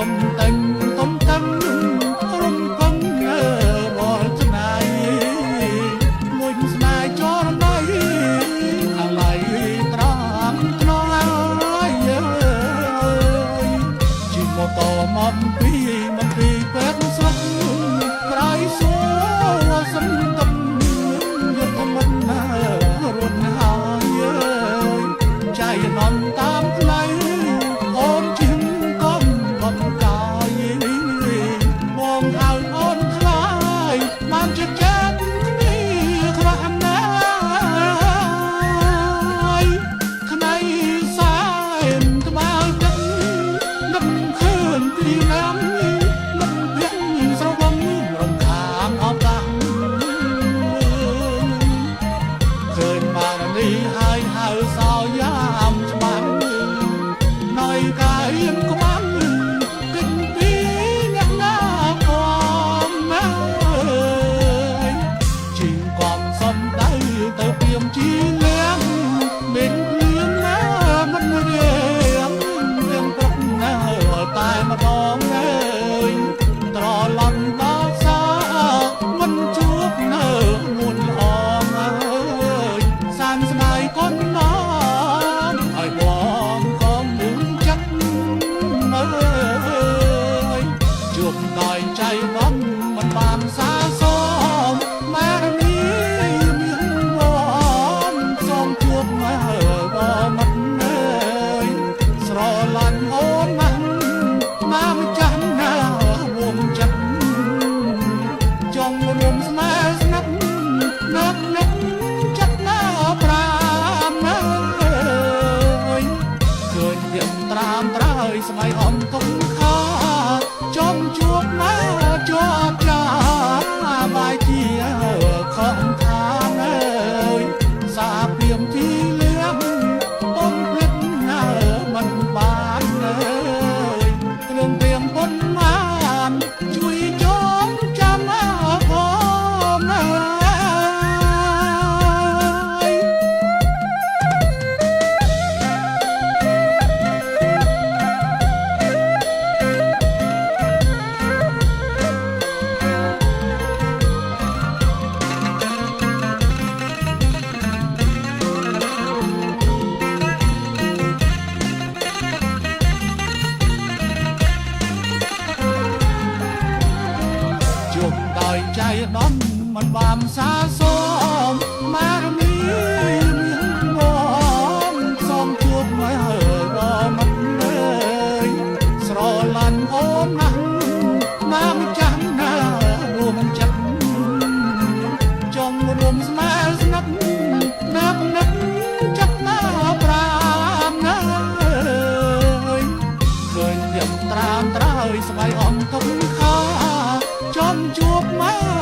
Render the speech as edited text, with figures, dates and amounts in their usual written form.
នតាំងទុំតាំងរំពឹងរាល់ថ្ងៃមួយស្នេហ៍ចរណៃអាឡ័យត្រង់ខ្នងហើយជីម៉ូតូមកពីពេទ្យស្រុកក្រៃសួរសំតំយកធម្មតារត់ហើយចៃនំតាមផ្លូវអូនជិះកំកំកាយបងឲ្យអូនខ្លាយបានជាចិត្តគ្នាខ្វះណាយខ្នៃសែនត្បាល់ទឹកនឹកឃើញពីណាំស្រវឹងរំខានអបតាំងឃើញមកនេះហើយហៅសោយ៉ាមច្បាស់ណយកាយក្បាំងគិតពីអ្នកណាផងណាជីងកំសំដៅទៅព្រាមជីលៀងមិនលៀងណាមិនរៀងរឿងព្រឹកណាតែម្ដងត្រឡប់ដល់សាមិនជួបនៅមុនអងសានស្ដាយកូនមកឲ្យបងក៏នឹងចិត្តមើលជួបដោយចៃបងមិនបានសាសមម៉ែនេះមានបងសូមជួបមកមិនស្រឡាញ់អូនណាស់ណាមិនចាស់ណាចង់រួមស្នេហ៍ស្និទ្ធនឹកចិត្តណាប្រាំណាឃើញទៀមត្រាមត្រើយស្មៃអំទុំខាចំជួបណាជាប់ចាបាយជាខំខានសាព្រាមទីលៀមពុំភ្លេចណាមិនបានរឿងព្រាមពុនបានជួយចំចាំជួបដោយចៃដំមិនបានសាសមម៉ែនេះមានបងសូមជួបមកក៏មិនស្រឡាញ់អូនណាស់ណាមិនចាស់ណារួមចិត្តចង់រួមស្នេហ៍ស្និទ្ធណាប់នឹកចិត្តណាប្រាំណាឃើញទៀមត្រាមត្រើយស្បៃអំទុំខាចំជួបមក